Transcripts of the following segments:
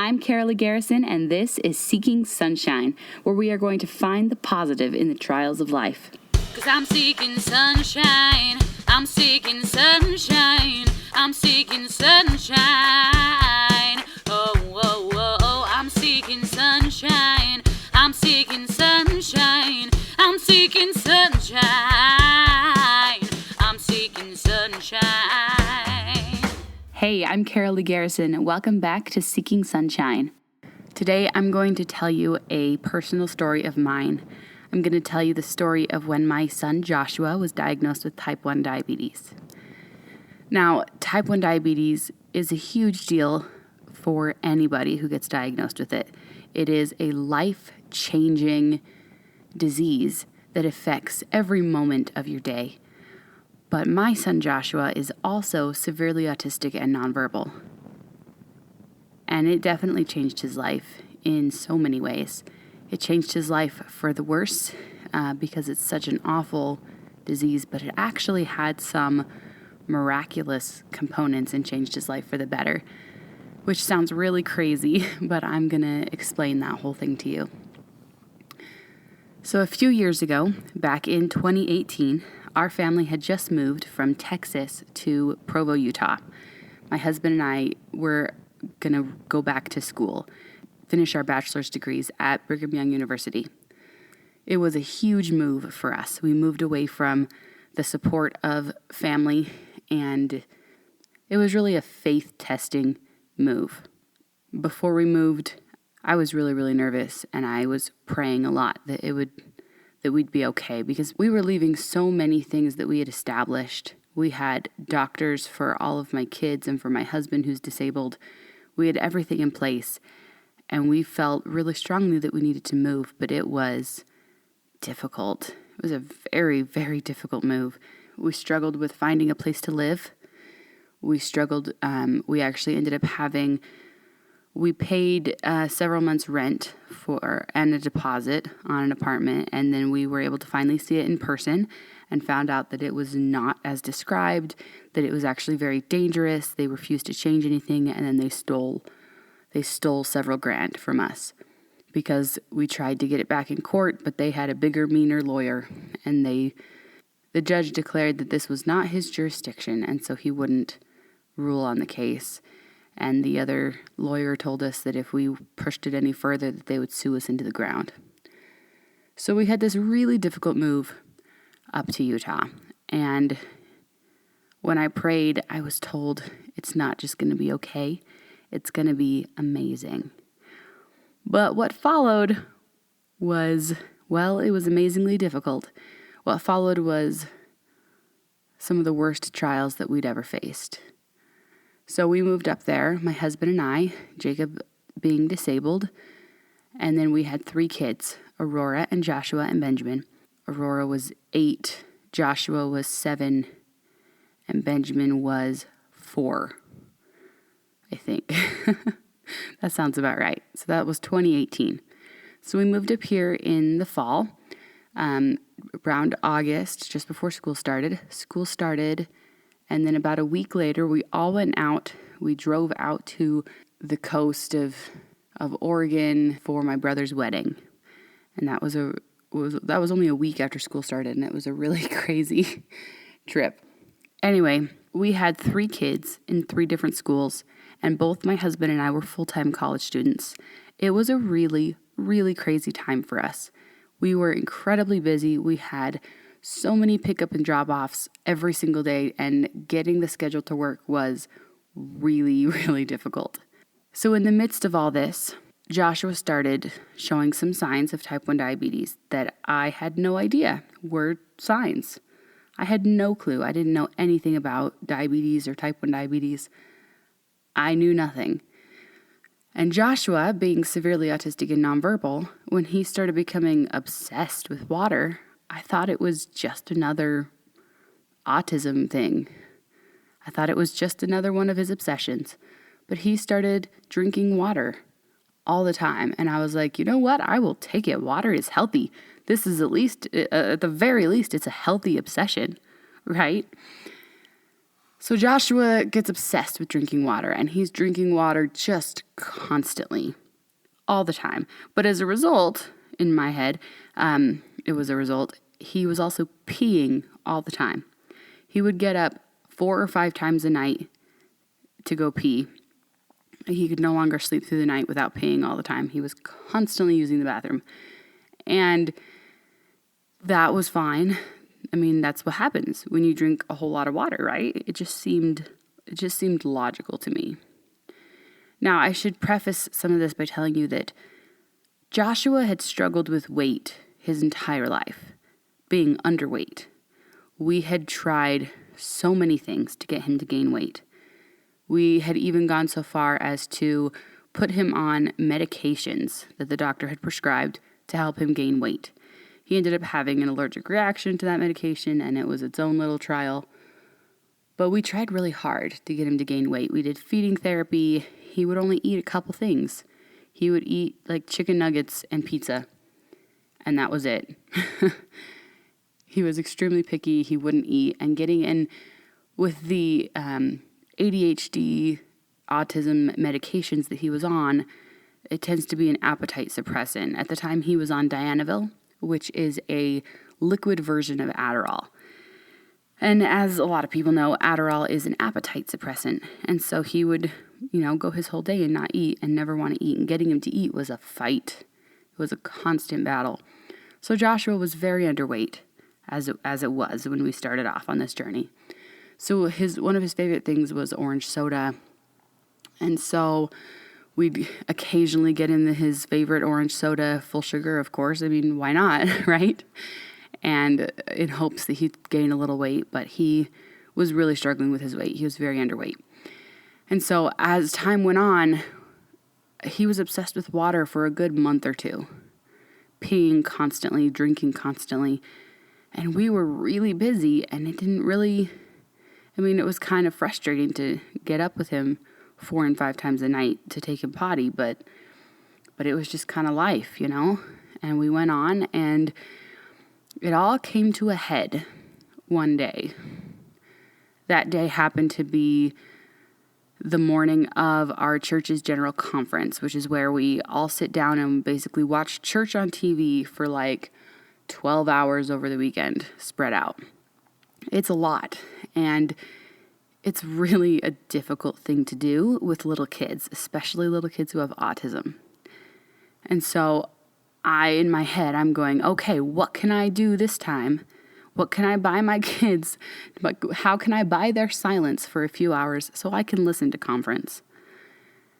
I'm Karaleigh Garrison, and this is Seeking Sunshine, where we are going to find the positive in the trials of life. 'Cause I'm seeking sunshine, I'm seeking sunshine, I'm seeking sunshine. Oh, oh, oh, oh, I'm seeking sunshine, I'm seeking sunshine, I'm seeking sunshine, I'm seeking sunshine. Hey, I'm Karaleigh Garrison, and welcome back to Seeking Sunshine. Today, I'm going to tell you a personal story of mine. I'm going to tell you the story of when my son Joshua was diagnosed with type 1 diabetes. Now, type 1 diabetes is a huge deal for anybody who gets diagnosed with it. It is a life-changing disease that affects every moment of your day. But my son Joshua is also severely autistic and nonverbal. And it definitely changed his life in so many ways. It changed his life for the worse because it's such an awful disease, but it actually had some miraculous components and changed his life for the better, which sounds really crazy, but I'm going to explain that whole thing to you. So a few years ago, back in 2018, our family had just moved from Texas to Provo, Utah. My husband and I were going to go back to school, finish our bachelor's degrees at Brigham Young University. It was a huge move for us. We moved away from the support of family, and it was really a faith-testing move. Before we moved, I was really, really nervous, and I was praying a lot that we'd be okay, because we were leaving so many things that we had established. We had doctors for all of my kids and for my husband who's disabled. We had everything in place, and we felt really strongly that we needed to move, but it was difficult. It was a very, very difficult move. We struggled with finding a place to live. We we actually ended up we paid several months' rent and a deposit on an apartment, and then we were able to finally see it in person and found out that it was not as described, that it was actually very dangerous. They refused to change anything, and then they stole several grand from us because we tried to get it back in court, but they had a bigger, meaner lawyer, and the judge declared that this was not his jurisdiction, and so he wouldn't rule on the case. And the other lawyer told us that if we pushed it any further, that they would sue us into the ground. So we had this really difficult move up to Utah. And when I prayed, I was told it's not just going to be okay. It's going to be amazing. But what followed was, it was amazingly difficult. What followed was some of the worst trials that we'd ever faced. So we moved up there, my husband and I, Jacob being disabled, and then we had 3 kids, Aurora and Joshua and Benjamin. Aurora was 8, Joshua was 7, and Benjamin was 4, I think. That sounds about right. So that was 2018. So we moved up here in the fall, around August, just before school started. School started. And then about a week later, we all went out. We drove out to the coast of Oregon for my brother's wedding. And that was only a week after school started, and it was a really crazy trip. Anyway, we had 3 kids in 3 different schools, and both my husband and I were full-time college students. It was a really, really crazy time for us. We were incredibly busy. We had so many pickup and drop-offs every single day, and getting the schedule to work was really, really difficult. So in the midst of all this, Joshua started showing some signs of type 1 diabetes that I had no idea were signs. I had no clue. I didn't know anything about diabetes or type 1 diabetes. I knew nothing. And Joshua, being severely autistic and nonverbal, when he started becoming obsessed with water, I thought it was just another autism thing. I thought it was just another one of his obsessions. But he started drinking water all the time. And I was like, you know what? I will take it. Water is healthy. This is at the very least, it's a healthy obsession, right? So Joshua gets obsessed with drinking water, and he's drinking water just constantly, all the time. But as a result, in my head, it was a result, he was also peeing all the time. He would get up 4 or 5 times a night to go pee. He could no longer sleep through the night without peeing all the time. He was constantly using the bathroom. And that was fine. I mean, that's what happens when you drink a whole lot of water, right? It just seemed logical to me. Now, I should preface some of this by telling you that Joshua had struggled with weight his entire life, being underweight. We had tried so many things to get him to gain weight. We had even gone so far as to put him on medications that the doctor had prescribed to help him gain weight. He ended up having an allergic reaction to that medication, and it was its own little trial. But we tried really hard to get him to gain weight. We did feeding therapy. He would only eat a couple things. He would eat like chicken nuggets and pizza, and that was it. He was extremely picky. He wouldn't eat. And getting in with the ADHD, autism medications that he was on, it tends to be an appetite suppressant. At the time, he was on Dianavil, which is a liquid version of Adderall. And as a lot of people know, Adderall is an appetite suppressant. And so he would, go his whole day and not eat and never want to eat. And getting him to eat was a fight. It was a constant battle. So Joshua was very underweight, as it was when we started off on this journey. So one of his favorite things was orange soda. And so we'd occasionally get in his favorite orange soda, full sugar, of course. I mean, why not, right? And in hopes that he'd gain a little weight, but he was really struggling with his weight. He was very underweight. And so as time went on, he was obsessed with water for a good month or two, peeing constantly, drinking constantly. And we were really busy, and it was kind of frustrating to get up with him 4 and 5 times a night to take him potty, but it was just kind of life, And we went on, and it all came to a head one day. That day happened to be the morning of our church's general conference, which is where we all sit down and basically watch church on TV for like 12 hours over the weekend, spread out. It's a lot, and it's really a difficult thing to do with little kids, especially little kids who have autism. And so in my head, I'm going, okay, what can I do this time? What can I buy my kids? How can I buy their silence for a few hours so I can listen to conference?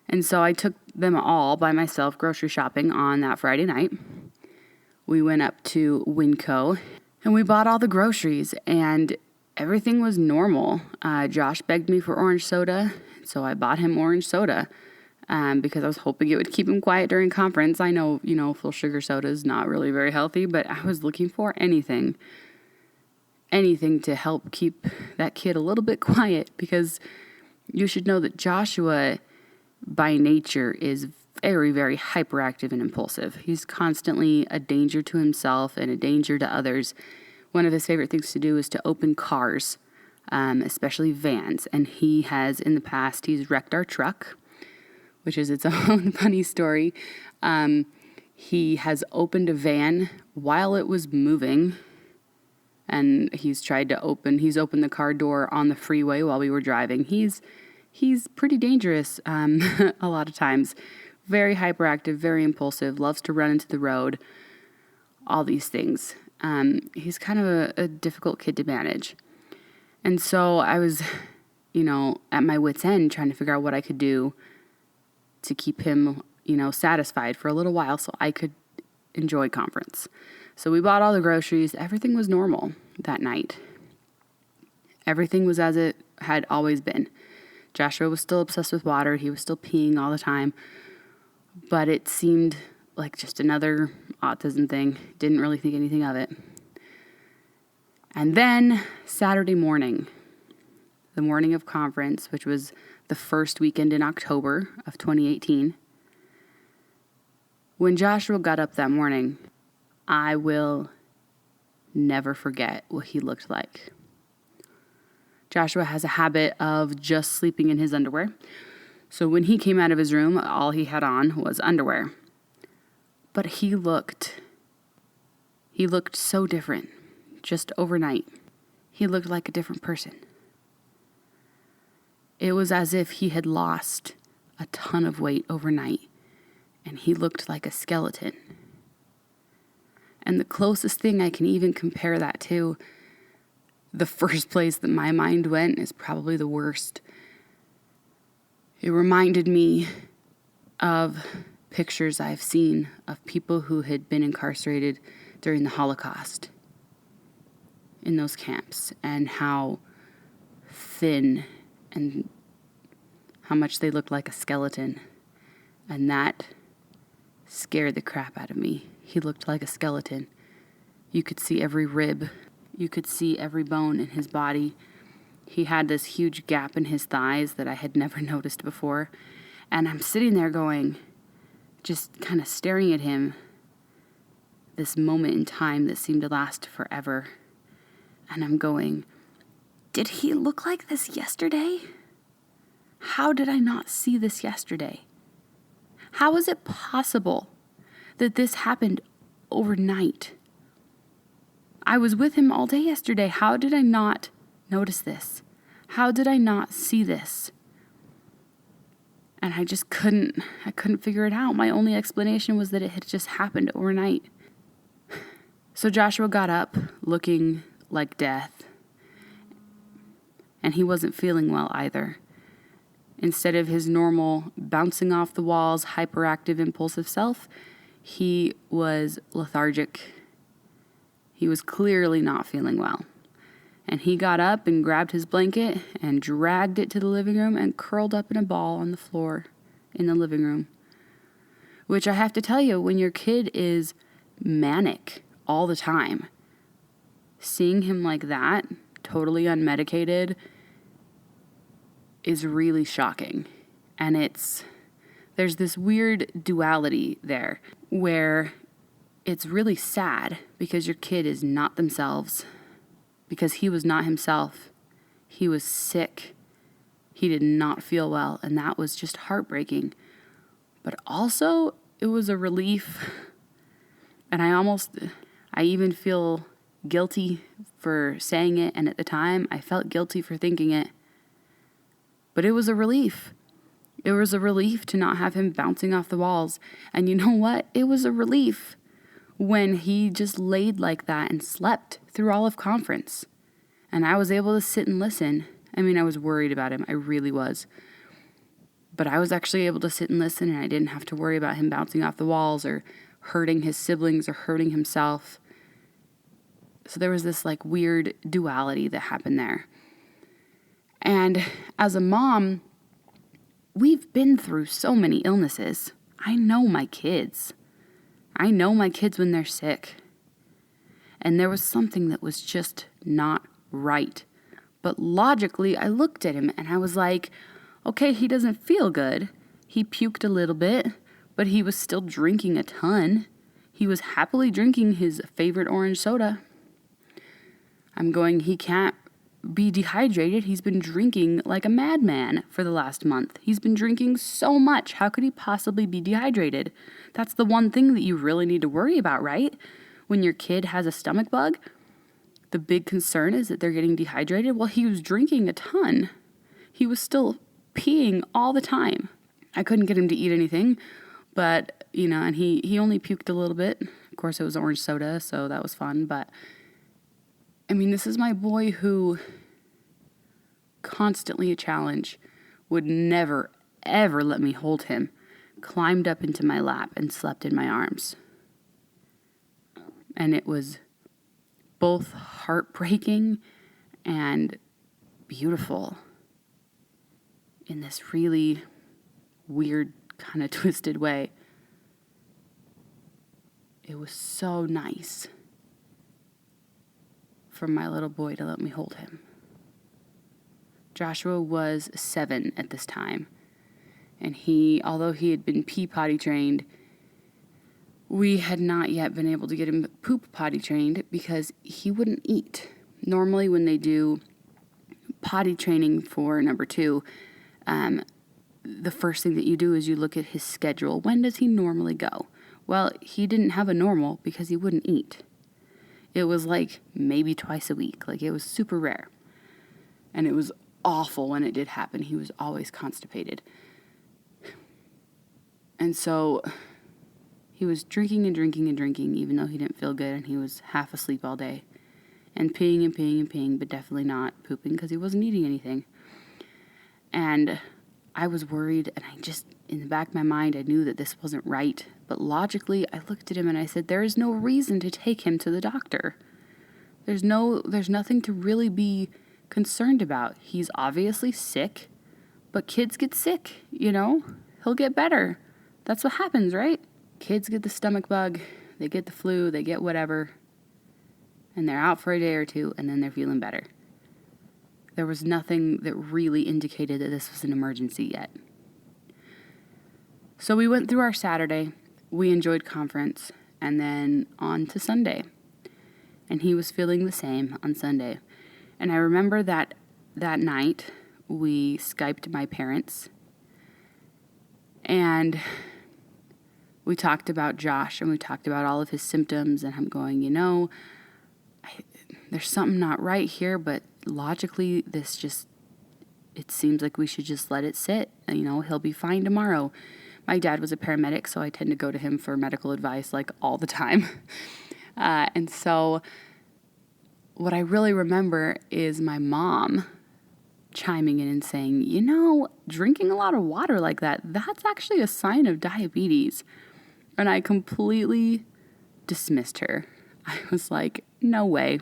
And so I took them all by myself grocery shopping on that Friday night. We went up to Winco, and we bought all the groceries, and everything was normal. Josh begged me for orange soda, so I bought him orange soda because I was hoping it would keep him quiet during conference. I know, full sugar soda is not really very healthy, but I was looking for anything to help keep that kid a little bit quiet, because you should know that Joshua, by nature, is very, very hyperactive and impulsive. He's constantly a danger to himself and a danger to others. One of his favorite things to do is to open cars, especially vans. And he has, in the past, he's wrecked our truck, which is its own funny story. He has opened a van while it was moving, and he's opened the car door on the freeway while we were driving. He's pretty dangerous a lot of times. Very hyperactive, very impulsive, loves to run into the road, all these things. He's kind of a difficult kid to manage. And so I was, at my wit's end trying to figure out what I could do to keep him, satisfied for a little while so I could enjoy conference. So we bought all the groceries. Everything was normal that night. Everything was as it had always been. Joshua was still obsessed with water. He was still peeing all the time. But it seemed like just another autism thing. Didn't really think anything of it. And then Saturday morning, the morning of conference, which was the first weekend in October of 2018, when Joshua got up that morning, I will never forget what he looked like. Joshua has a habit of just sleeping in his underwear. So when he came out of his room, all he had on was underwear. But he looked so different, just overnight. He looked like a different person. It was as if he had lost a ton of weight overnight, and he looked like a skeleton. And the closest thing I can even compare that to, the first place that my mind went is probably the worst. It reminded me of pictures I've seen of people who had been incarcerated during the Holocaust in those camps, and how thin and how much they looked like a skeleton. And that scared the crap out of me. He looked like a skeleton. You could see every rib. You could see every bone in his body. He had this huge gap in his thighs that I had never noticed before. And I'm sitting there going, just kind of staring at him, this moment in time that seemed to last forever. And I'm going, did he look like this yesterday? How did I not see this yesterday? How is it possible that this happened overnight? I was with him all day yesterday. How did I not notice this? How did I not see this? And I couldn't figure it out. My only explanation was that it had just happened overnight. So Joshua got up looking like death, and he wasn't feeling well either. Instead of his normal bouncing off the walls, hyperactive, impulsive self, he was lethargic. He was clearly not feeling well. And he got up and grabbed his blanket and dragged it to the living room and curled up in a ball on the floor in the living room. Which I have to tell you, when your kid is manic all the time, seeing him like that, totally unmedicated, is really shocking. And there's this weird duality there where it's really sad because your kid is not themselves, because he was not himself. He was sick. He did not feel well, and that was just heartbreaking. But also, it was a relief. And I even feel guilty for saying it, and at the time, I felt guilty for thinking it. But it was a relief. It was a relief to not have him bouncing off the walls. And you know what? It was a relief when he just laid like that and slept through all of conference. And I was able to sit and listen. I mean, I was worried about him. I really was. But I was actually able to sit and listen, and I didn't have to worry about him bouncing off the walls or hurting his siblings or hurting himself. So there was this like weird duality that happened there. And as a mom, we've been through so many illnesses. I know my kids. I know my kids when they're sick. And there was something that was just not right. But logically, I looked at him and I was like, okay, he doesn't feel good. He puked a little bit, but he was still drinking a ton. He was happily drinking his favorite orange soda. I'm going, he can't be dehydrated. He's been drinking like a madman for the last month. He's been drinking so much. How could he possibly be dehydrated? That's the one thing that you really need to worry about, right? When your kid has a stomach bug, the big concern is that they're getting dehydrated. Well, he was drinking a ton. He was still peeing all the time. I couldn't get him to eat anything, but, and he only puked a little bit. Of course, it was orange soda, so that was fun, but I mean, this is my boy who, constantly a challenge, would never, ever let me hold him, climbed up into my lap and slept in my arms. And it was both heartbreaking and beautiful in this really weird, kind of twisted way. It was so nice for my little boy to let me hold him. Joshua was 7 at this time, and although he had been pee potty trained, we had not yet been able to get him poop potty trained because he wouldn't eat. Normally when they do potty training for number 2, the first thing that you do is you look at his schedule. When does he normally go? Well, he didn't have a normal because he wouldn't eat. It was like maybe twice a week. Like, it was super rare. And it was awful when it did happen. He was always constipated. And so he was drinking and drinking and drinking, even though he didn't feel good, and he was half asleep all day. And peeing and peeing and peeing, but definitely not pooping because he wasn't eating anything. And I was worried, and I just, in the back of my mind, I knew that this wasn't right. But logically, I looked at him and I said, there is no reason to take him to the doctor. There's nothing to really be concerned about. He's obviously sick, but kids get sick, He'll get better. That's what happens, right? Kids get the stomach bug, they get the flu, they get whatever, and they're out for a day or two, and then they're feeling better. There was nothing that really indicated that this was an emergency yet. So we went through our Saturday, we enjoyed conference, and then on to Sunday. And he was feeling the same on Sunday. And I remember that night we Skyped my parents, and we talked about Josh, and we talked about all of his symptoms, and I'm going, there's something not right here, but logically it seems like we should just let it sit. He'll be fine tomorrow. My dad was a paramedic, so I tend to go to him for medical advice like all the time. And so what I really remember is my mom chiming in and saying, drinking a lot of water like that's actually a sign of diabetes. And I completely dismissed her. I was like, no way.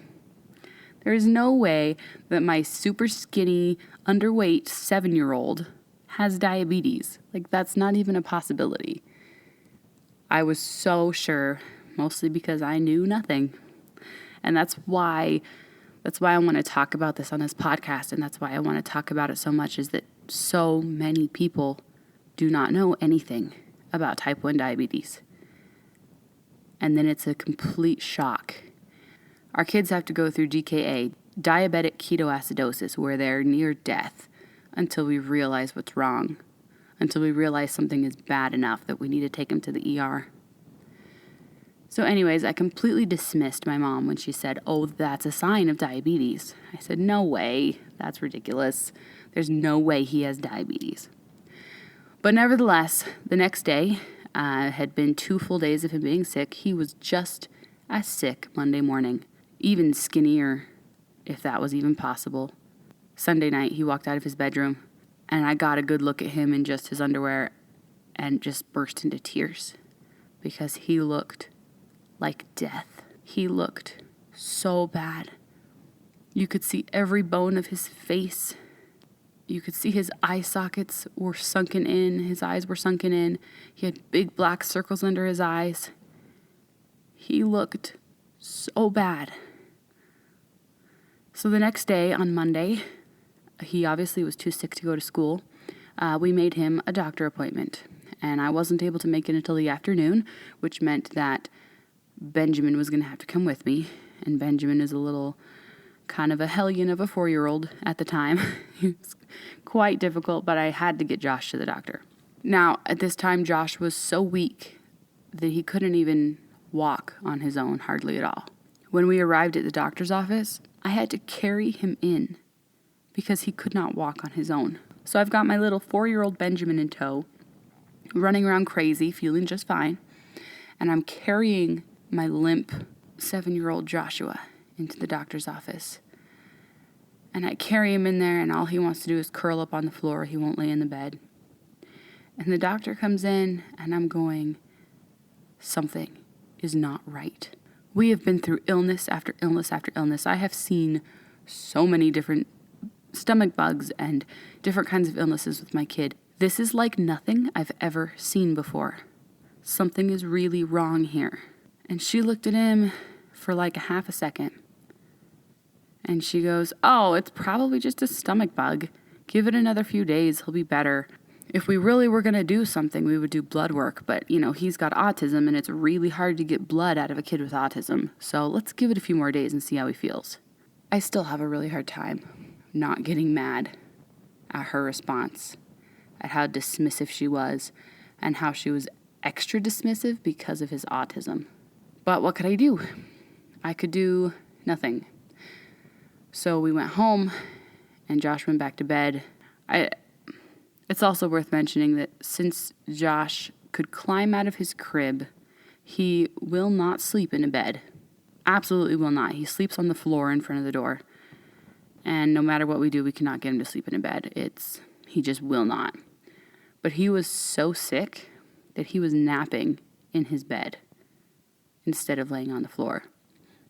There is no way that my super skinny, underweight 7-year-old has diabetes. Like, that's not even a possibility. I was so sure, mostly because I knew nothing. And that's why I want to talk about this on this podcast, and that's why I want to talk about it so much, is that so many people do not know anything about type 1 diabetes. And then it's a complete shock. Our kids have to go through DKA, diabetic ketoacidosis, where they're near death until we realize what's wrong, until we realize something is bad enough that we need to take them to the ER. So anyways, I completely dismissed my mom when she said, oh, that's a sign of diabetes. I said, no way. That's ridiculous. There's no way he has diabetes. But nevertheless, the next day had been 2 full days of him being sick. He was just as sick Monday morning, even skinnier, if that was even possible. Sunday night, he walked out of his bedroom, and I got a good look at him in just his underwear and just burst into tears because he looked like death. He looked so bad. You could see every bone of his face. You could see his eye sockets were sunken in. His eyes were sunken in. He had big black circles under his eyes. He looked so bad. So the next day, on Monday, he obviously was too sick to go to school. We made him a doctor appointment. And I wasn't able to make it until the afternoon, which meant that Benjamin was going to have to come with me. And Benjamin is a little kind of a hellion of a 4-year-old at the time. He was quite difficult, but I had to get Josh to the doctor. Now, at this time, Josh was so weak that he couldn't even walk on his own, hardly at all. When we arrived at the doctor's office, I had to carry him in because he could not walk on his own. So I've got my little 4-year-old Benjamin in tow, running around crazy, feeling just fine, and I'm carrying my limp 7-year-old Joshua into the doctor's office. And I carry him in there, and all he wants to do is curl up on the floor. He won't lay in the bed. And the doctor comes in, and I'm going, something is not right. We have been through illness after illness after illness. I have seen so many different stomach bugs and different kinds of illnesses with my kid. This is like nothing I've ever seen before. Something is really wrong here. And she looked at him for like a half a second. And she goes, oh, it's probably just a stomach bug. Give it another few days, he'll be better. If we really were going to do something, we would do blood work. But, he's got autism, and it's really hard to get blood out of a kid with autism. So let's give it a few more days and see how he feels. I still have a really hard time not getting mad at her response, at how dismissive she was, and how she was extra dismissive because of his autism. But what could I do? I could do nothing. So we went home, and Josh went back to bed. It's also worth mentioning that since Josh could climb out of his crib, he will not sleep in a bed. Absolutely will not. He sleeps on the floor in front of the door. And no matter what we do, we cannot get him to sleep in a bed. He just will not. But he was so sick that he was napping in his bed instead of laying on the floor.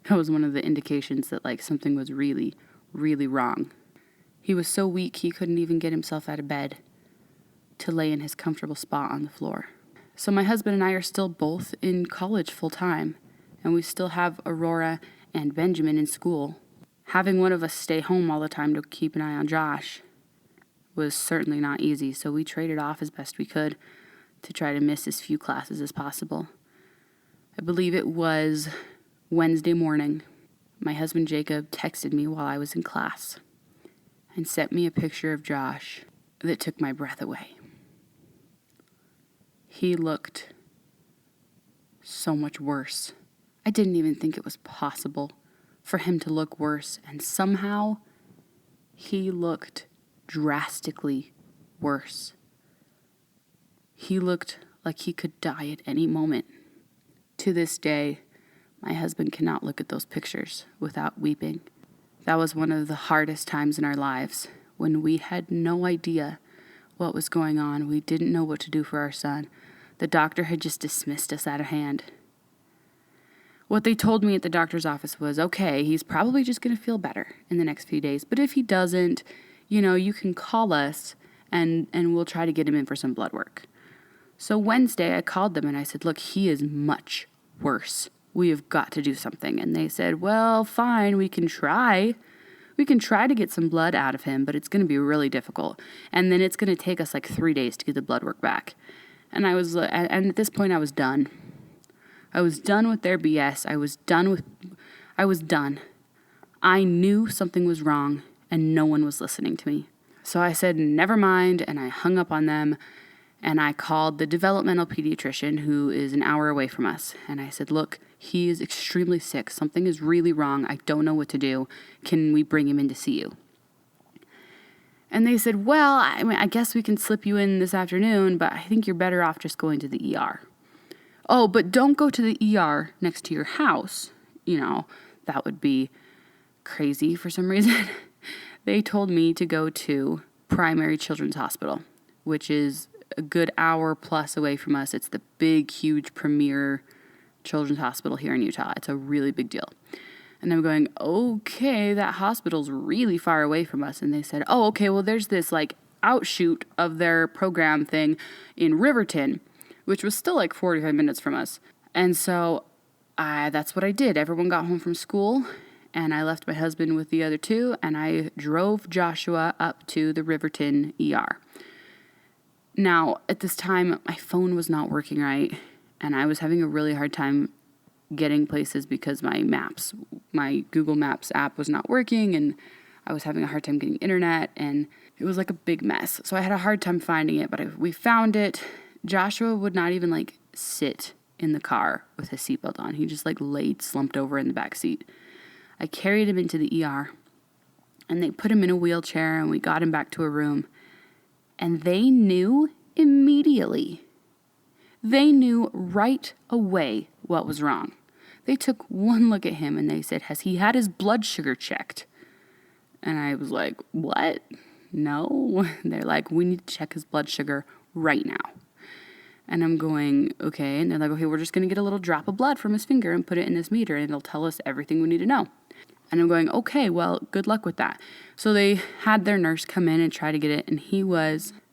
That was one of the indications that something was really, really wrong. He was so weak he couldn't even get himself out of bed to lay in his comfortable spot on the floor. So my husband and I are still both in college full time, and we still have Aurora and Benjamin in school. Having one of us stay home all the time to keep an eye on Josh was certainly not easy, so we traded off as best we could to try to miss as few classes as possible. I believe it was Wednesday morning. My husband Jacob texted me while I was in class and sent me a picture of Josh that took my breath away. He looked so much worse. I didn't even think it was possible for him to look worse, and somehow he looked drastically worse. He looked like he could die at any moment. To this day, my husband cannot look at those pictures without weeping. That was one of the hardest times in our lives, when we had no idea what was going on. We didn't know what to do for our son. The doctor had just dismissed us out of hand. What they told me at the doctor's office was, okay, he's probably just going to feel better in the next few days. But if he doesn't, you can call us and we'll try to get him in for some blood work. So Wednesday, I called them and I said, look, he is much worse. We have got to do something. And they said, well, fine, we can try. We can try to get some blood out of him, but it's going to be really difficult. And then it's going to take us 3 days to get the blood work back. And at this point, I was done. I was done with their BS. I was done. I knew something was wrong, and no one was listening to me. So I said, never mind, and I hung up on them, and I called the developmental pediatrician who is an hour away from us. And I said, look, he is extremely sick. Something is really wrong. I don't know what to do. Can we bring him in to see you? And they said, well, I guess we can slip you in this afternoon, but I think you're better off just going to the ER. Oh, but don't go to the ER next to your house. That would be crazy for some reason. They told me to go to Primary Children's Hospital, which is a good hour plus away from us. It's the big, huge premier children's hospital here in Utah. It's a really big deal. And I'm going, okay, that hospital's really far away from us. And they said, oh, okay, well, there's this outshoot of their program thing in Riverton, which was still 45 minutes from us. And so that's what I did. Everyone got home from school, and I left my husband with the other two, and I drove Joshua up to the Riverton ER. Now, at this time, my phone was not working right, and I was having a really hard time getting places because my Google Maps app was not working, and I was having a hard time getting internet, and it was a big mess. So I had a hard time finding it, but we found it. Joshua would not even sit in the car with his seatbelt on. He just laid slumped over in the back seat. I carried him into the ER, and they put him in a wheelchair, and we got him back to a room, and they knew immediately. They knew right away what was wrong. They took one look at him and they said, has he had his blood sugar checked? And I was like, what? No. They're like, we need to check his blood sugar right now. And I'm going, okay. And they're like, okay, we're just going to get a little drop of blood from his finger and put it in this meter, and it'll tell us everything we need to know. And I'm going, okay, well, good luck with that. So they had their nurse come in and try to get it, and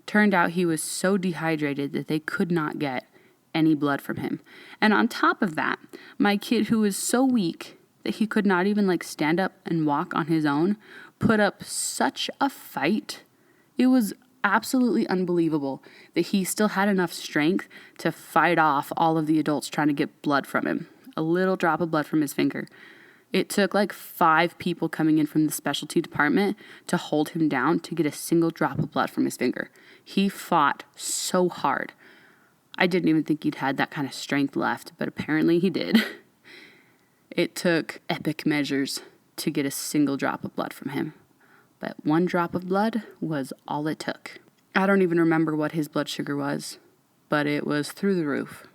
turned out he was so dehydrated that they could not get any blood from him. And on top of that, my kid, who was so weak that he could not even stand up and walk on his own, put up such a fight. It was absolutely unbelievable that he still had enough strength to fight off all of the adults trying to get blood from him. A little drop of blood from his finger. It took like 5 people coming in from the specialty department to hold him down to get a single drop of blood from his finger. He fought so hard. I didn't even think he'd had that kind of strength left, but apparently he did. It took epic measures to get a single drop of blood from him. But 1 drop of blood was all it took. I don't even remember what his blood sugar was, but it was through the roof.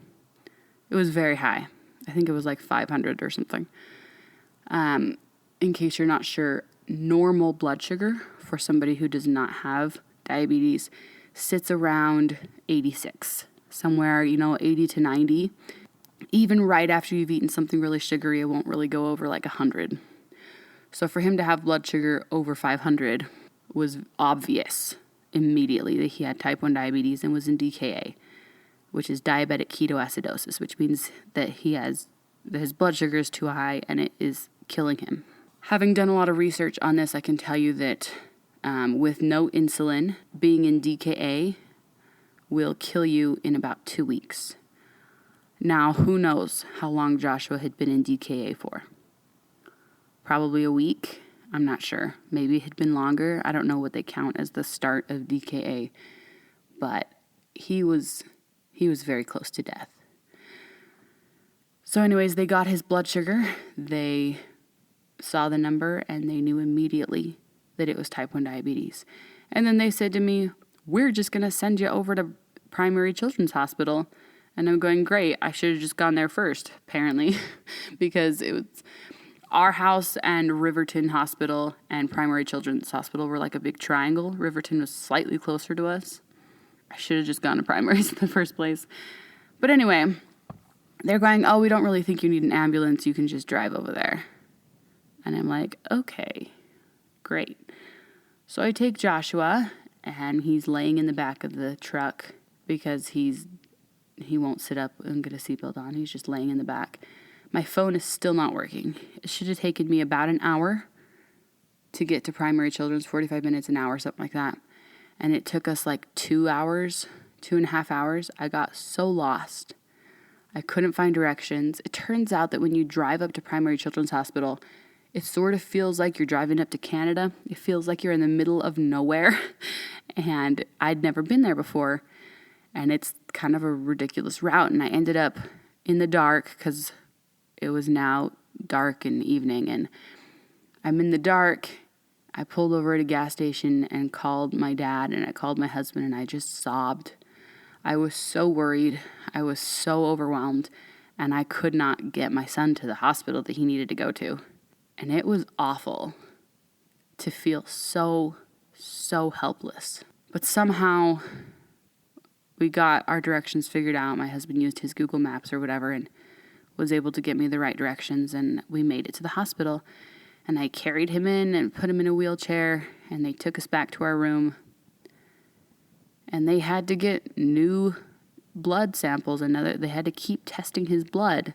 It was very high. I think it was like 500 or something. In case you're not sure, normal blood sugar for somebody who does not have diabetes sits around 86. Somewhere, 80 to 90. Even right after you've eaten something really sugary, it won't really go over like 100. So for him to have blood sugar over 500 was obvious immediately that he had type 1 diabetes and was in DKA, which is diabetic ketoacidosis, which means that his blood sugar is too high and it is killing him. Having done a lot of research on this, I can tell you that with no insulin, being in DKA will kill you in about 2 weeks. Now, who knows how long Joshua had been in DKA for? Probably a week. I'm not sure. Maybe it had been longer. I don't know what they count as the start of DKA, but he was very close to death. So anyways, they got his blood sugar. They saw the number and they knew immediately that it was type 1 diabetes. And then they said to me, "We're just going to send you over to Primary Children's Hospital." And I'm going, great, I should have just gone there first, apparently, because it was our house and Riverton Hospital and Primary Children's Hospital were like a big triangle. Riverton was slightly closer to us. I should have just gone to Primary's in the first place. But anyway, they're going, "Oh, we don't really think you need an ambulance. You can just drive over there." And I'm like, okay, great. So I take Joshua, and he's laying in the back of the truck because he won't sit up and get a seatbelt on. He's just laying in the back. My phone is still not working. It should have taken me about an hour to get to Primary Children's, 45 minutes, an hour, something like that. And it took us like 2 hours, 2.5 hours. I got so lost. I couldn't find directions. It turns out that when you drive up to Primary Children's Hospital, it sort of feels like you're driving up to Canada. It feels like you're in the middle of nowhere. And I'd never been there before. And it's kind of a ridiculous route. And I ended up in the dark because it was now dark and evening. And I'm in the dark. I pulled over at a gas station and called my dad and I called my husband and I just sobbed. I was so worried. I was so overwhelmed. And I could not get my son to the hospital that he needed to go to. And it was awful to feel so helpless. But somehow we got our directions figured out. My husband used his Google Maps or whatever and was able to get me the right directions. And we made it to the hospital. And I carried him in and put him in a wheelchair. And they took us back to our room. And they had to get new blood samples. They had to keep testing his blood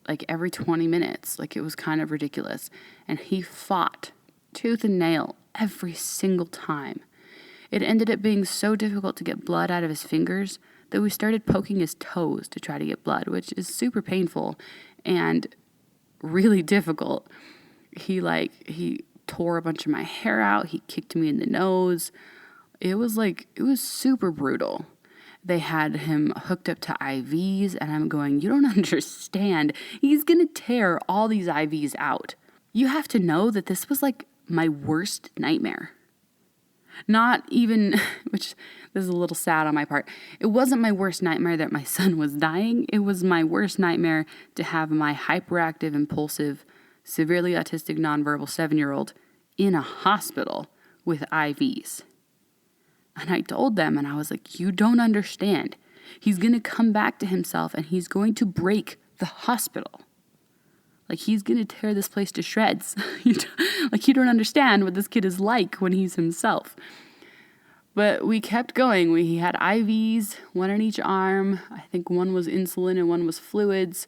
like every 20 minutes. Like it was kind of ridiculous. And he fought tooth and nail every single time. It ended up being so difficult to get blood out of his fingers that we started poking his toes to try to get blood, which is super painful and really difficult. He tore a bunch of my hair out. He kicked me in the nose. It was super brutal. They had him hooked up to IVs, and I'm going, you don't understand. He's going to tear all these IVs out. You have to know that this was like my worst nightmare. Not even, which this is a little sad on my part. It wasn't my worst nightmare that my son was dying. It was my worst nightmare to have my hyperactive, impulsive, severely autistic, nonverbal 7-year-old in a hospital with IVs. And I told them, and I was like, you don't understand. He's going to come back to himself, and he's going to break the hospital. Like, he's going to tear this place to shreds. You don't understand what this kid is like when he's himself. But we kept going. He had IVs, one on each arm. I think one was insulin and one was fluids.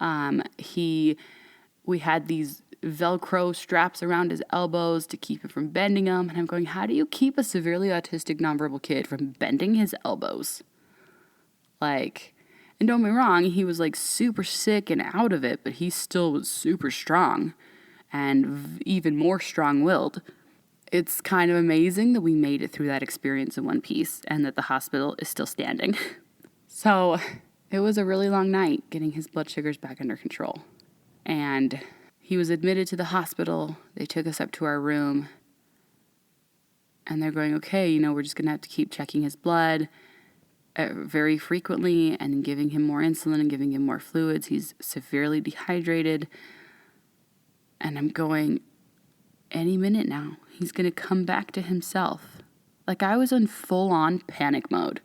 We had these Velcro straps around his elbows to keep him from bending them. And I'm going, how do you keep a severely autistic nonverbal kid from bending his elbows? And don't get me wrong, he was like super sick and out of it, but he still was super strong and even more strong-willed. It's kind of amazing that we made it through that experience in one piece and that the hospital is still standing. So it was a really long night getting his blood sugars back under control. And he was admitted to the hospital. They took us up to our room. And they're going, okay, we're just going to have to keep checking his blood very frequently and giving him more insulin and giving him more fluids. He's severely dehydrated. And I'm going, any minute now, he's going to come back to himself. Like, I was in full-on panic mode.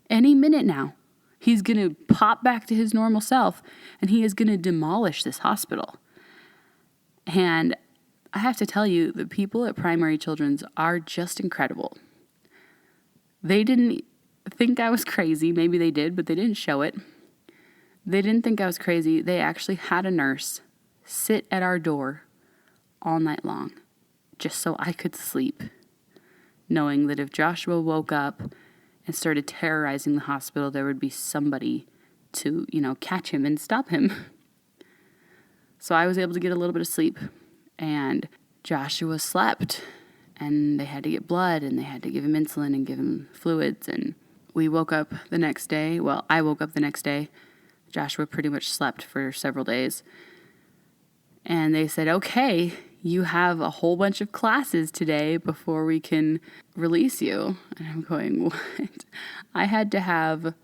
Any minute now, he's going to pop back to his normal self, and he is going to demolish this hospital. And I have to tell you, the people at Primary Children's are just incredible. They didn't think I was crazy. Maybe they did, but they didn't show it. They didn't think I was crazy. They actually had a nurse sit at our door all night long, just so I could sleep, knowing that if Joshua woke up and started terrorizing the hospital, there would be somebody to, catch him and stop him. So I was able to get a little bit of sleep, and Joshua slept, and they had to get blood, and they had to give him insulin and give him fluids, and we woke up the next day. Well, I woke up the next day. Joshua pretty much slept for several days. And they said, okay, you have a whole bunch of classes today before we can release you. And I'm going, what? I had to have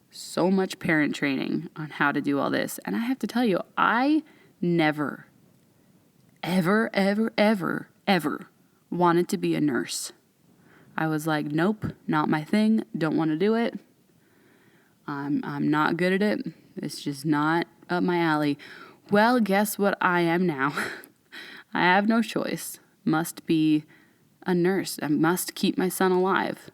so much parent training on how to do all this. And I have to tell you, I never, ever, ever, ever, ever wanted to be a nurse. I was like, nope, not my thing. Don't want to do it. I'm not good at it. It's just not up my alley. Well, guess what I am now? I have no choice. Must be a nurse. I must keep my son alive.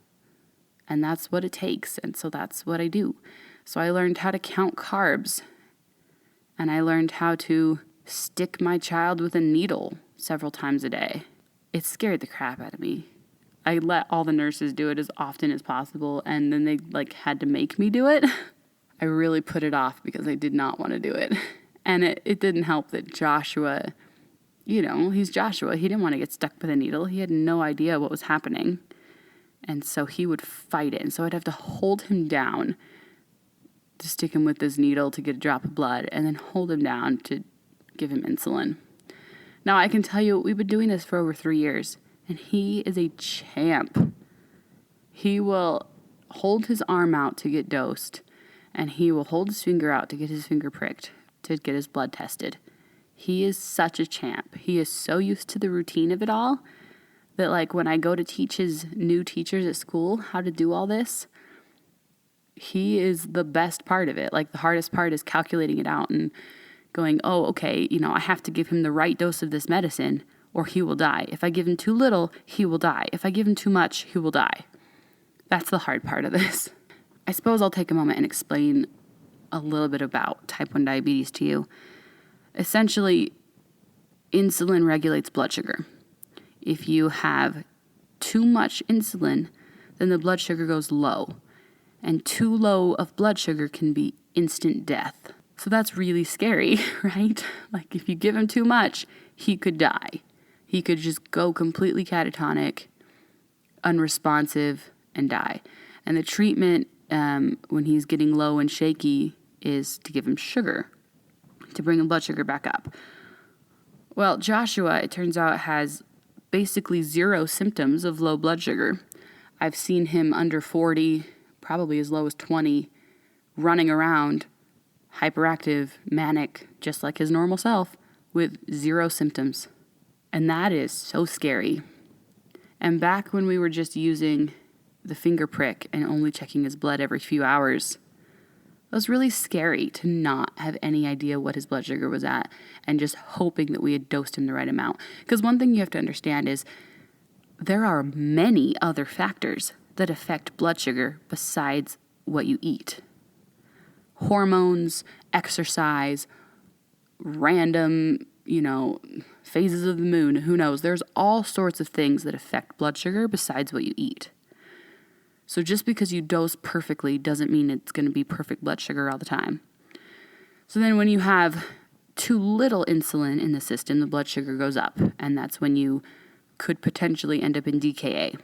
And that's what it takes. And so that's what I do. So I learned how to count carbs. And I learned how to stick my child with a needle several times a day. It scared the crap out of me. I let all the nurses do it as often as possible. And then they had to make me do it. I really put it off because I did not want to do it. And it didn't help that Joshua, he's Joshua. He didn't want to get stuck with a needle. He had no idea what was happening. And so he would fight it. And so I'd have to hold him down to stick him with this needle to get a drop of blood, and then hold him down to give him insulin. Now, I can tell you, we've been doing this for over 3 years, and he is a champ. He will hold his arm out to get dosed, and he will hold his finger out to get his finger pricked, to get his blood tested. He is such a champ. He is so used to the routine of it all that when I go to teach his new teachers at school how to do all this, he is the best part of it. The hardest part is calculating it out and going, oh, okay, I have to give him the right dose of this medicine or he will die. If I give him too little, he will die. If I give him too much, he will die. That's the hard part of this. I suppose I'll take a moment and explain a little bit about type 1 diabetes to you. Essentially, insulin regulates blood sugar. If you have too much insulin, then the blood sugar goes low. And too low of blood sugar can be instant death. So that's really scary, right? If you give him too much, he could die. He could just go completely catatonic, unresponsive, and die. And the treatment when he's getting low and shaky is to give him sugar to bring his blood sugar back up. Well, Joshua, it turns out, has basically 0 symptoms of low blood sugar. I've seen him under 40, probably as low as 20, running around, hyperactive, manic, just like his normal self, with 0 symptoms. And that is so scary. And back when we were just using the finger prick and only checking his blood every few hours, it was really scary to not have any idea what his blood sugar was at and just hoping that we had dosed him the right amount. Because one thing you have to understand is there are many other factors that affect blood sugar besides what you eat. Hormones, exercise, random, phases of the moon, who knows? There's all sorts of things that affect blood sugar besides what you eat. So just because you dose perfectly doesn't mean it's going to be perfect blood sugar all the time. So then when you have too little insulin in the system, the blood sugar goes up, and that's when you could potentially end up in DKA,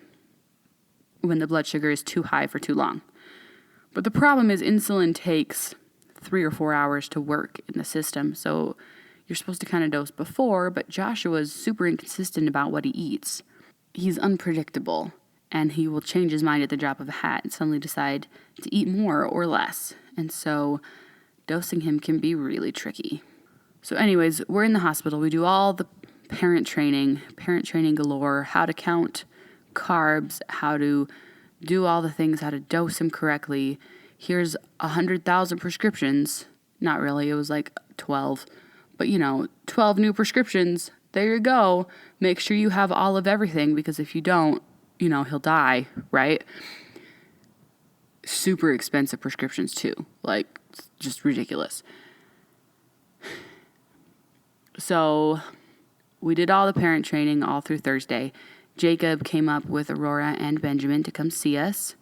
when the blood sugar is too high for too long. But the problem is insulin takes 3 or 4 hours to work in the system, so you're supposed to kind of dose before, but Joshua's super inconsistent about what he eats. He's unpredictable, and he will change his mind at the drop of a hat and suddenly decide to eat more or less. And so dosing him can be really tricky. So anyways, we're in the hospital. We do all the parent training galore, how to count carbs, how to do all the things, how to dose him correctly. Here's 100,000 prescriptions. Not really, it was like 12. But 12 new prescriptions. There you go. Make sure you have all of everything, because if you don't, he'll die, right? Super expensive prescriptions too. Like, just ridiculous. So we did all the parent training all through Thursday. Jacob came up with Aurora and Benjamin to come see us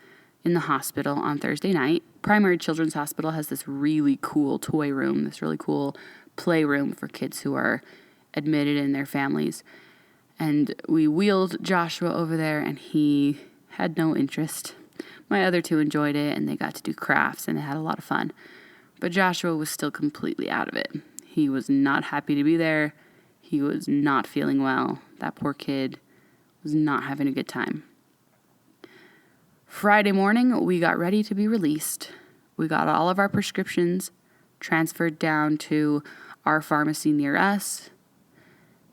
in the hospital on Thursday night. Primary Children's Hospital has this really cool toy room, this really cool playroom for kids who are admitted and their families. And we wheeled Joshua over there, and he had no interest. My other two enjoyed it, and they got to do crafts, and they had a lot of fun. But Joshua was still completely out of it. He was not happy to be there. He was not feeling well. That poor kid was not having a good time. Friday morning, we got ready to be released. We got all of our prescriptions transferred down to our pharmacy near us,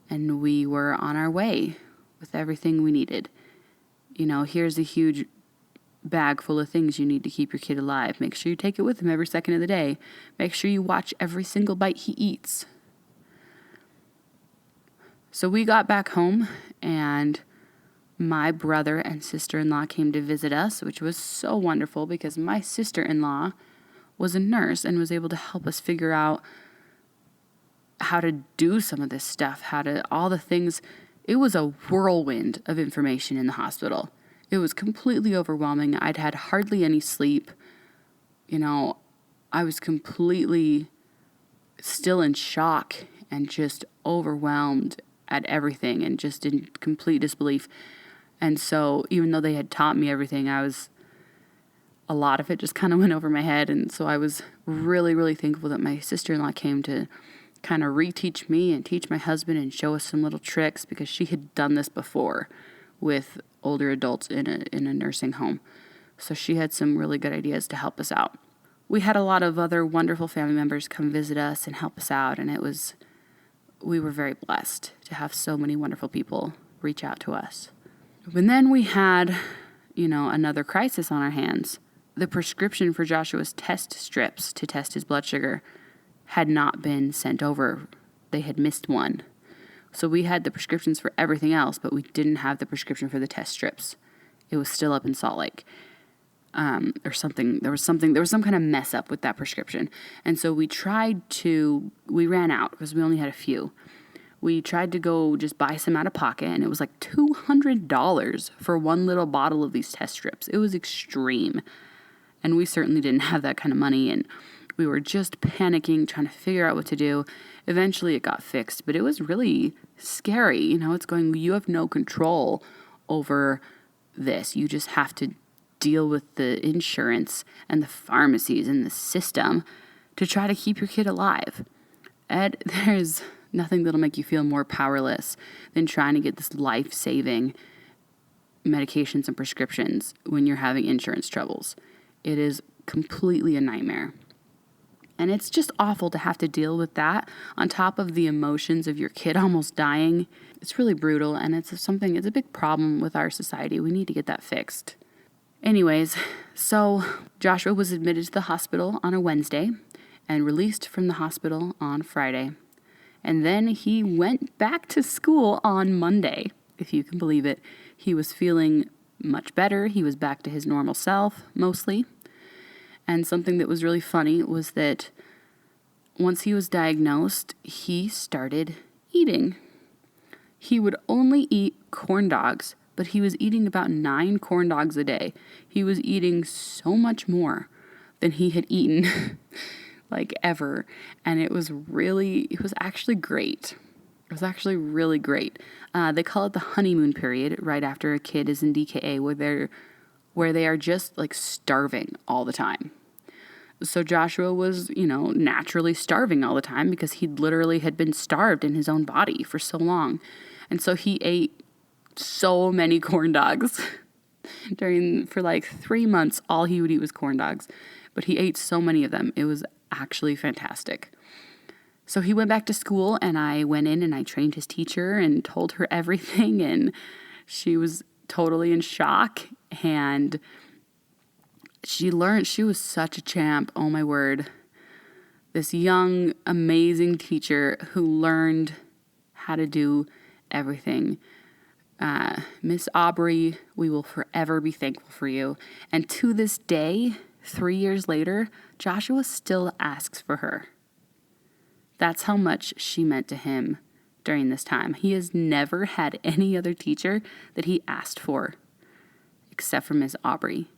and we were on our way with everything we needed. Here's a huge bag full of things you need to keep your kid alive. Make sure you take it with him every second of the day. Make sure you watch every single bite he eats. So we got back home, and my brother and sister-in-law came to visit us, which was so wonderful because my sister-in-law was a nurse and was able to help us figure out how to do some of this stuff, all the things. It was a whirlwind of information in the hospital. It was completely overwhelming. I'd had hardly any sleep. I was completely still in shock and just overwhelmed at everything and just in complete disbelief. And so even though they had taught me everything, a lot of it just kind of went over my head. And so I was really, really thankful that my sister-in-law came to kind of reteach me and teach my husband and show us some little tricks, because she had done this before with older adults in a nursing home. So she had some really good ideas to help us out. We had a lot of other wonderful family members come visit us and help us out, and we were very blessed to have so many wonderful people reach out to us. And then we had, another crisis on our hands. The prescription for Joshua's test strips to test his blood sugar had not been sent over. They had missed one. So we had the prescriptions for everything else, but we didn't have the prescription for the test strips. It was still up in Salt Lake. Or something. There was some kind of mess up with that prescription. And so we ran out because we only had a few. We tried to go just buy some out of pocket, and it was like $200 for one little bottle of these test strips. It was extreme. And we certainly didn't have that kind of money, and we were just panicking, trying to figure out what to do. Eventually it got fixed, but it was really scary. You have no control over this. You just have to deal with the insurance and the pharmacies and the system to try to keep your kid alive. Ed, there's nothing that'll make you feel more powerless than trying to get this life-saving medications and prescriptions when you're having insurance troubles. It is completely a nightmare. And it's just awful to have to deal with that on top of the emotions of your kid almost dying. It's really brutal, and it's a big problem with our society. We need to get that fixed. Anyways, so Joshua was admitted to the hospital on a Wednesday and released from the hospital on Friday. And then he went back to school on Monday, if you can believe it. He was feeling much better. He was back to his normal self, mostly. And something that was really funny was that once he was diagnosed, he started eating. He would only eat corn dogs but he was eating about 9 corn dogs a day. He was eating so much more than he had eaten like ever. And it was actually great. It was actually really great. They call it the honeymoon period right after a kid is in DKA where they are just like starving all the time. So Joshua was, naturally starving all the time because he literally had been starved in his own body for so long. And so he ate so many corn dogs. For like 3 months, all he would eat was corn dogs. But he ate so many of them. It was actually fantastic. So he went back to school, and I went in and I trained his teacher and told her everything. And she was totally in shock. And she was such a champ. Oh my word. This young, amazing teacher who learned how to do everything. Miss Aubrey, we will forever be thankful for you. And to this day, 3 years later, Joshua still asks for her. That's how much she meant to him during this time. He has never had any other teacher that he asked for, except for Miss Aubrey.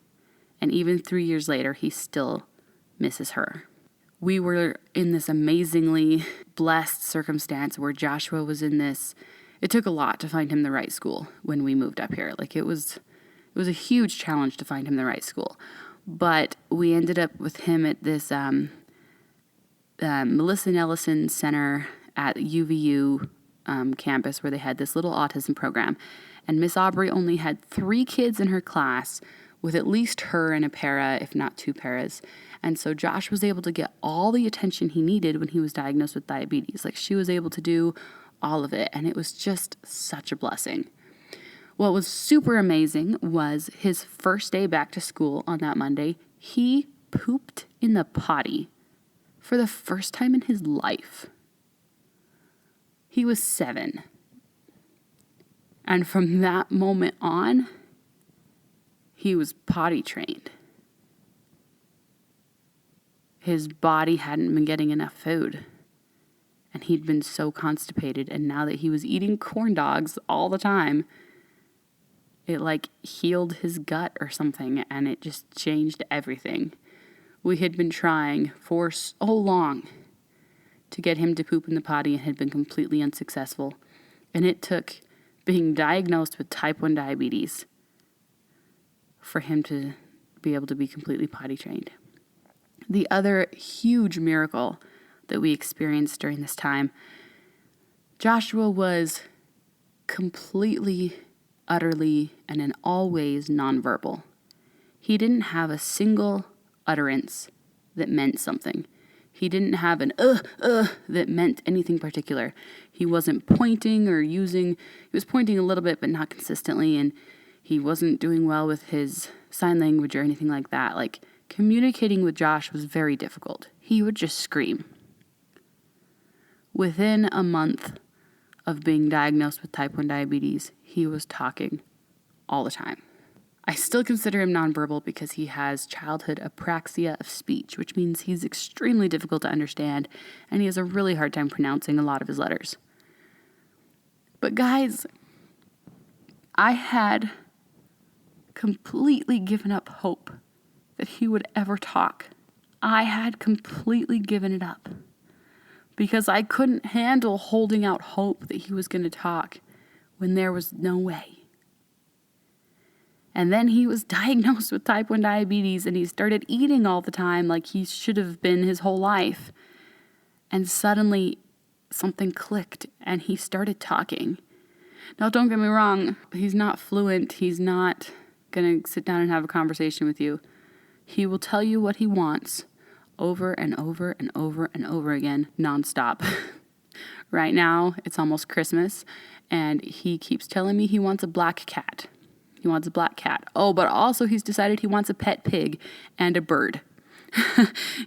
And even 3 years later, he still misses her. We were in this amazingly blessed circumstance where Joshua was in this. It took a lot to find him the right school when we moved up here. Like it was a huge challenge to find him the right school. But we ended up with him at this Melissa Nellison Center at UVU campus where they had this little autism program. And Miss Aubrey only had 3 kids in her class with at least her and a para, if not 2 paras. And so Josh was able to get all the attention he needed when he was diagnosed with diabetes. Like she was able to do all of it. And it was just such a blessing. What was super amazing was his first day back to school on that Monday. He pooped in the potty for the first time in his life. He was 7. And from that moment on, he was potty trained. His body hadn't been getting enough food. And he'd been so constipated. And now that he was eating corn dogs all the time, it like healed his gut or something. And it just changed everything. We had been trying for so long to get him to poop in the potty and had been completely unsuccessful. And it took being diagnosed with type 1 diabetes for him to be able to be completely potty trained. The other huge miracle that we experienced during this time, Joshua was completely, utterly, and in all ways nonverbal. He didn't have a single utterance that meant something. He didn't have an that meant anything particular. He wasn't pointing or he was pointing a little bit, but not consistently, and he wasn't doing well with his sign language or anything like that. Like, communicating with Josh was very difficult. He would just scream. Within a month of being diagnosed with type 1 diabetes, he was talking all the time. I still consider him nonverbal because he has childhood apraxia of speech, which means he's extremely difficult to understand, and he has a really hard time pronouncing a lot of his letters. But guys, I had completely given up hope that he would ever talk. I had completely given it up because I couldn't handle holding out hope that he was going to talk when there was no way. And then he was diagnosed with type 1 diabetes and he started eating all the time like he should have been his whole life. And suddenly something clicked and he started talking. Now, don't get me wrong, he's not fluent. He's not going to sit down and have a conversation with you. He will tell you what he wants over and over and over and over again, nonstop. Right now, it's almost Christmas, and he keeps telling me he wants a black cat. He wants a black cat. Oh, but also he's decided he wants a pet pig and a bird.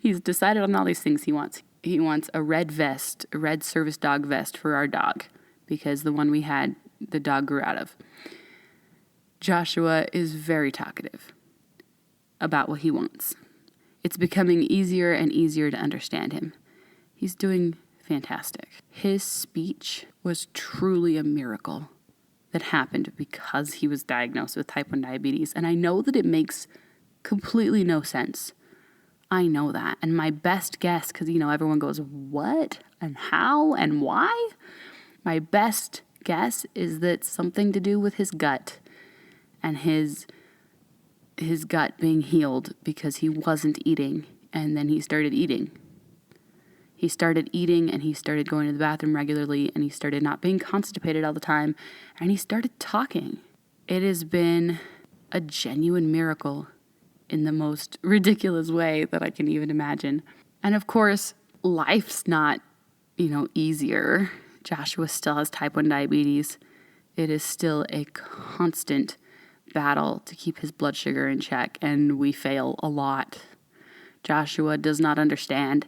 He's decided on all these things he wants. He wants a red vest, a red service dog vest for our dog, because the one we had, the dog grew out of. Joshua is very talkative about what he wants. It's becoming easier and easier to understand him. He's doing fantastic. His speech was truly a miracle that happened because he was diagnosed with type 1 diabetes. And I know that it makes completely no sense. I know that. And my best guess, because, everyone goes, what and how and why? My best guess is that something to do with his gut and his gut being healed because he wasn't eating, and then he started eating. He started eating, and he started going to the bathroom regularly, and he started not being constipated all the time, and he started talking. It has been a genuine miracle in the most ridiculous way that I can even imagine. And of course, life's not, easier. Joshua still has type 1 diabetes. It is still a constant battle to keep his blood sugar in check, and we fail a lot. Joshua does not understand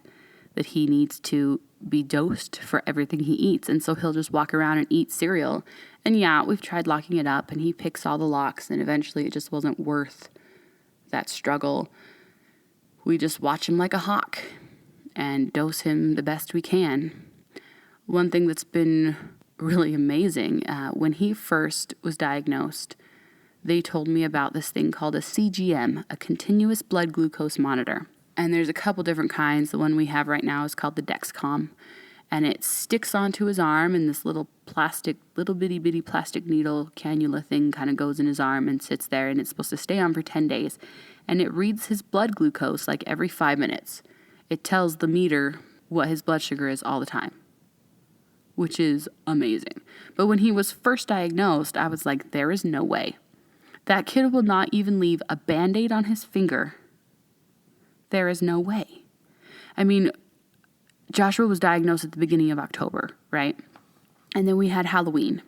that he needs to be dosed for everything he eats, and so he'll just walk around and eat cereal. And yeah, we've tried locking it up, and he picks all the locks, and eventually it just wasn't worth that struggle. We just watch him like a hawk and dose him the best we can. One thing that's been really amazing, when he first was diagnosed, they told me about this thing called a CGM, a continuous blood glucose monitor. And there's a couple different kinds. The one we have right now is called the Dexcom. And it sticks onto his arm, and this little bitty plastic needle cannula thing kind of goes in his arm and sits there, and it's supposed to stay on for 10 days. And it reads his blood glucose like every 5 minutes. It tells the meter what his blood sugar is all the time, which is amazing. But when he was first diagnosed, I was like, there is no way. That kid will not even leave a Band-Aid on his finger. There is no way. I mean, Joshua was diagnosed at the beginning of October, right? And then we had Halloween.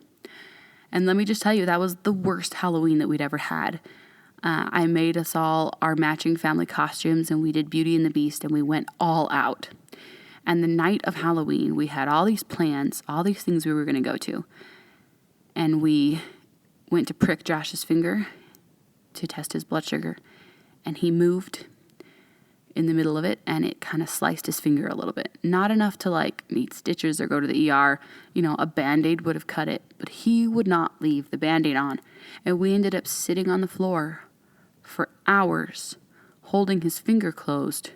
And let me just tell you, that was the worst Halloween that we'd ever had. I made us all our matching family costumes, and we did Beauty and the Beast, and we went all out. And the night of Halloween, we had all these plans, all these things we were going to go to. And we went to prick Josh's finger to test his blood sugar. And he moved in the middle of it, and it kind of sliced his finger a little bit. Not enough to need stitches or go to the ER. A Band-Aid would have cut it, but he would not leave the Band-Aid on. And we ended up sitting on the floor for hours, holding his finger closed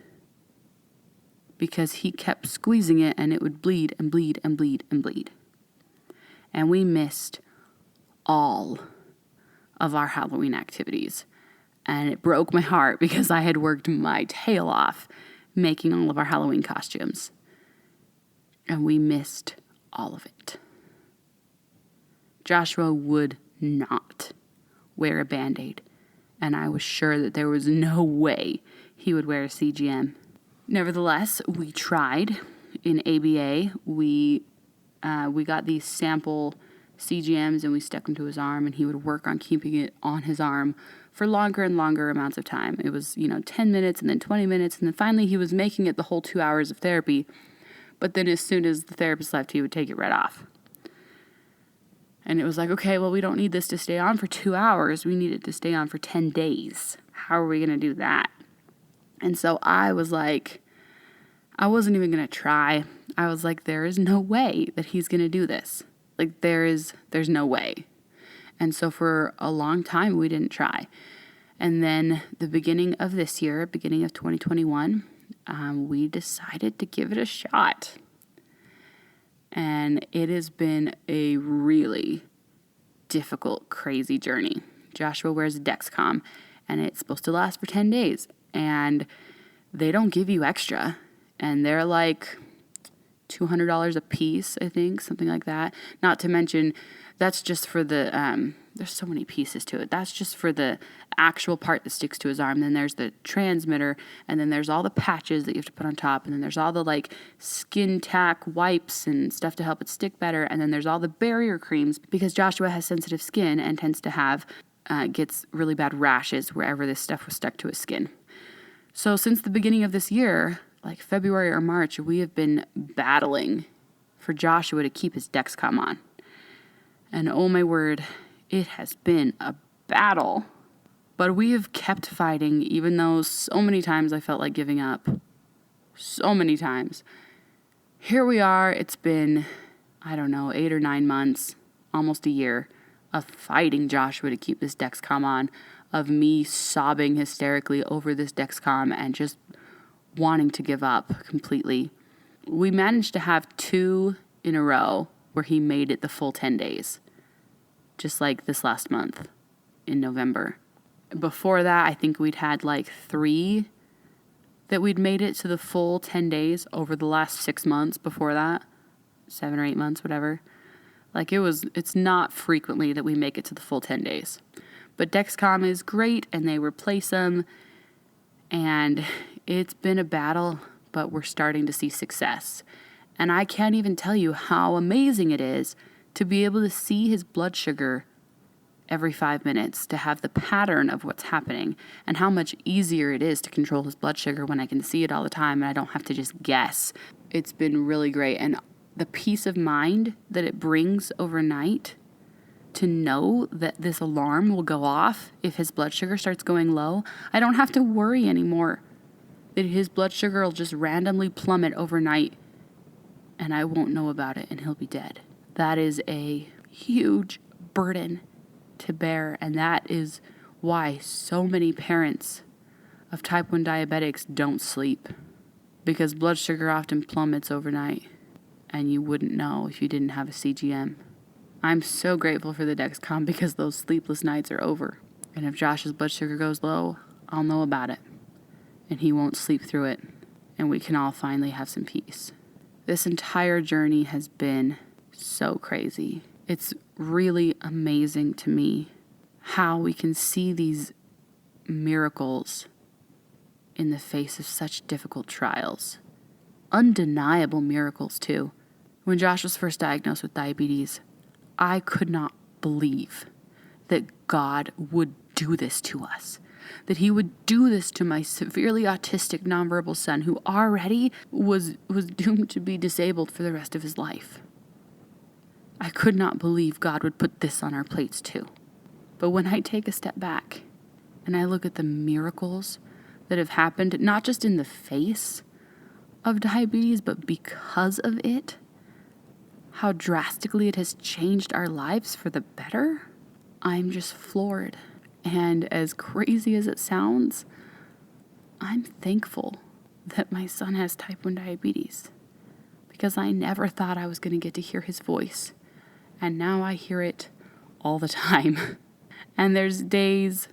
because he kept squeezing it, and it would bleed and bleed and bleed and bleed. And we missed all of our Halloween activities. And it broke my heart because I had worked my tail off making all of our Halloween costumes. And we missed all of it. Joshua would not wear a Band-Aid. And I was sure that there was no way he would wear a CGM. Nevertheless, we tried. In ABA, we got these sample CGMs, and we stuck them to his arm, and he would work on keeping it on his arm for longer and longer amounts of time. It was, 10 minutes and then 20 minutes, and then finally he was making it the whole 2 hours of therapy. But then as soon as the therapist left, he would take it right off. And it was like, okay, well, we don't need this to stay on for 2 hours. We need it to stay on for 10 days. How are we going to do that? And so I was like, I wasn't even going to try. I was like, there is no way that he's going to do this. There's no way. And so for a long time, we didn't try. And then the beginning of this year, beginning of 2021, we decided to give it a shot. And it has been a really difficult, crazy journey. Joshua wears a Dexcom, and it's supposed to last for 10 days. And they don't give you extra. And they're like $200 a piece, I think, something like that. Not to mention, that's just for the, there's so many pieces to it. That's just for the actual part that sticks to his arm. Then there's the transmitter, and then there's all the patches that you have to put on top, and then there's all the skin tack wipes and stuff to help it stick better, and then there's all the barrier creams because Joshua has sensitive skin and tends to have, gets really bad rashes wherever this stuff was stuck to his skin. So since the beginning of this year, February or March, we have been battling for Joshua to keep his Dexcom on. And oh my word, it has been a battle. But we have kept fighting, even though so many times I felt like giving up. So many times. Here we are. It's been, 8 or 9 months, almost a year, of fighting Joshua to keep this Dexcom on, of me sobbing hysterically over this Dexcom and just wanting to give up completely. We managed to have 2 in a row where he made it the full 10 days, just like this last month in November. Before that, I think we'd had like 3 that we'd made it to the full 10 days over the last 6 months before that, 7 or 8 months, whatever. Like it's not frequently that we make it to the full 10 days. But Dexcom is great and they replace them, and it's been a battle, but we're starting to see success. And I can't even tell you how amazing it is to be able to see his blood sugar every 5 minutes, to have the pattern of what's happening, and how much easier it is to control his blood sugar when I can see it all the time and I don't have to just guess. It's been really great. And the peace of mind that it brings overnight to know that this alarm will go off if his blood sugar starts going low. I don't have to worry anymore that his blood sugar will just randomly plummet overnight and I won't know about it and he'll be dead. That is a huge burden to bear, and that is why so many parents of type 1 diabetics don't sleep, because blood sugar often plummets overnight and you wouldn't know if you didn't have a CGM. I'm so grateful for the Dexcom because those sleepless nights are over, and if Josh's blood sugar goes low, I'll know about it and he won't sleep through it, and we can all finally have some peace. This entire journey has been so crazy. It's really amazing to me how we can see these miracles in the face of such difficult trials. Undeniable miracles, too. When Josh was first diagnosed with diabetes, I could not believe that God would do this to us, that he would do this to my severely autistic nonverbal son who already was doomed to be disabled for the rest of his life. I could not believe God would put this on our plates too. But when I take a step back and I look at the miracles that have happened, not just in the face of diabetes, but because of it, how drastically it has changed our lives for the better, I'm just floored. And as crazy as it sounds, I'm thankful that my son has type 1 diabetes, because I never thought I was going to get to hear his voice. And now I hear it all the time. And there's days,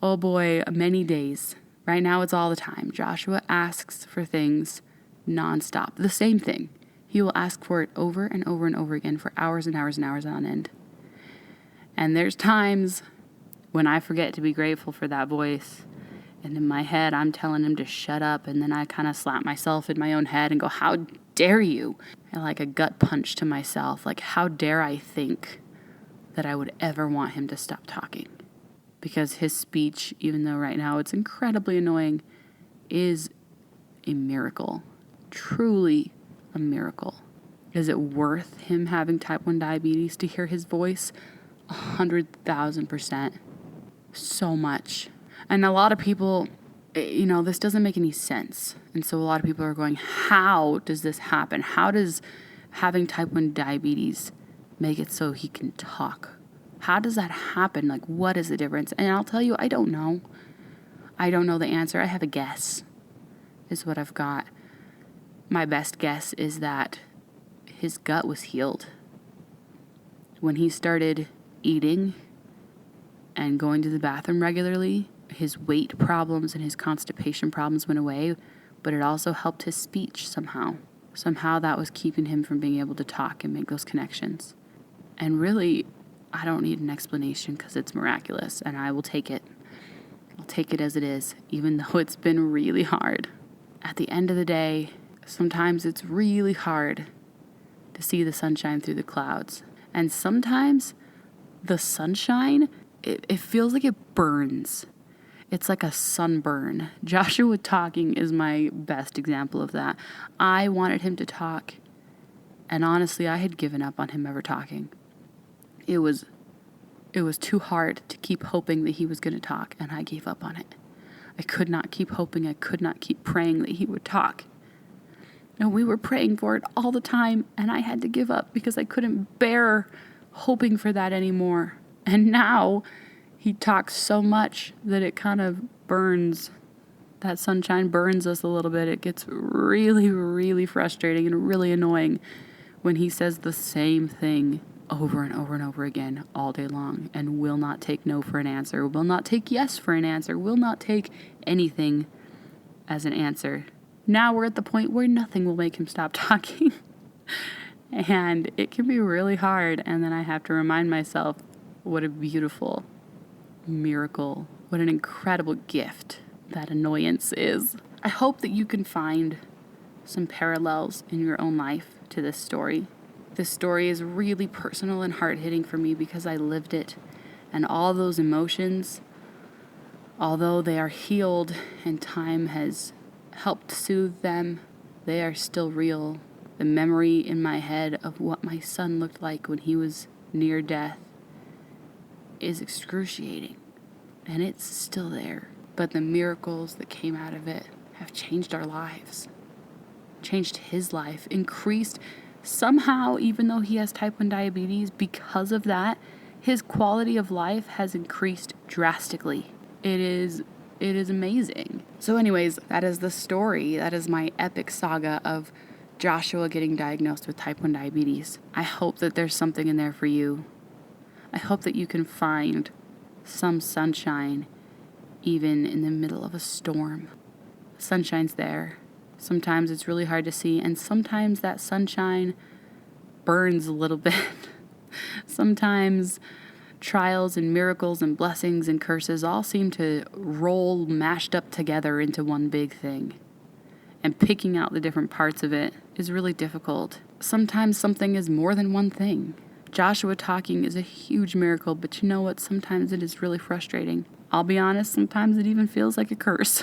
oh boy, many days. Right now it's all the time. Joshua asks for things nonstop. The same thing. He will ask for it over and over and over again for hours and hours and hours on end. And there's times when I forget to be grateful for that voice. And in my head, I'm telling him to shut up. And then I kind of slap myself in my own head and go, how dare you? And like a gut punch to myself. Like, how dare I think that I would ever want him to stop talking? Because his speech, even though right now it's incredibly annoying, is a miracle. Truly a miracle. Is it worth him having type 1 diabetes to hear his voice? 100,000%. So much. And a lot of people, this doesn't make any sense. And so a lot of people are going, how does this happen? How does having type 1 diabetes make it so he can talk? How does that happen? Like, what is the difference? And I'll tell you, I don't know. I don't know the answer. I have a guess, is what I've got. My best guess is that his gut was healed. When he started eating and going to the bathroom regularly, his weight problems and his constipation problems went away, but it also helped his speech somehow. Somehow that was keeping him from being able to talk and make those connections. And really, I don't need an explanation because it's miraculous, and I will take it. I'll take it as it is, even though it's been really hard. At the end of the day, sometimes it's really hard to see the sunshine through the clouds. And sometimes the sunshine, it feels like it burns. It's like a sunburn. Joshua talking is my best example of that. I wanted him to talk, and honestly, I had given up on him ever talking. It was too hard to keep hoping that he was going to talk, and I gave up on it. I could not keep hoping. I could not keep praying that he would talk. No, we were praying for it all the time, and I had to give up because I couldn't bear hoping for that anymore. And now he talks so much that it kind of burns. That sunshine burns us a little bit. It gets really, really frustrating and really annoying when he says the same thing over and over and over again all day long and will not take no for an answer, will not take yes for an answer, will not take anything as an answer. Now we're at the point where nothing will make him stop talking. And it can be really hard. And then I have to remind myself what a beautiful miracle, what an incredible gift that annoyance is. I hope that you can find some parallels in your own life to this story. This story is really personal and hard-hitting for me because I lived it. And all those emotions, although they are healed and time has helped soothe them, they are still real. The memory in my head of what my son looked like when he was near death is excruciating. And it's still there. But the miracles that came out of it have changed our lives. Changed his life. Increased somehow, even though he has type 1 diabetes, because of that, his quality of life has increased drastically. It is amazing. So anyways, that is the story. That is my epic saga of Joshua getting diagnosed with type 1 diabetes. I hope that there's something in there for you. I hope that you can find some sunshine even in the middle of a storm. Sunshine's there. Sometimes it's really hard to see, and sometimes that sunshine burns a little bit. Sometimes trials and miracles and blessings and curses all seem to roll mashed up together into one big thing. And picking out the different parts of it is really difficult. Sometimes something is more than one thing. Joshua talking is a huge miracle, but you know what? Sometimes it is really frustrating. I'll be honest, sometimes it even feels like a curse.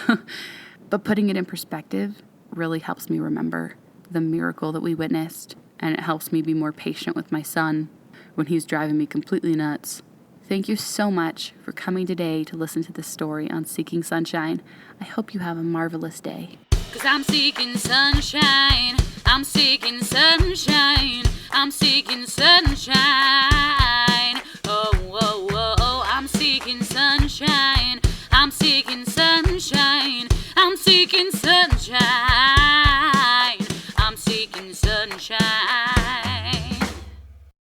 But putting it in perspective really helps me remember the miracle that we witnessed, and it helps me be more patient with my son when he's driving me completely nuts. Thank you so much for coming today to listen to this story on Seeking Sunshine. I hope you have a marvelous day. 'Cause I'm seeking sunshine, I'm seeking sunshine, I'm seeking sunshine. Oh, oh, oh, oh, I'm seeking sunshine, I'm seeking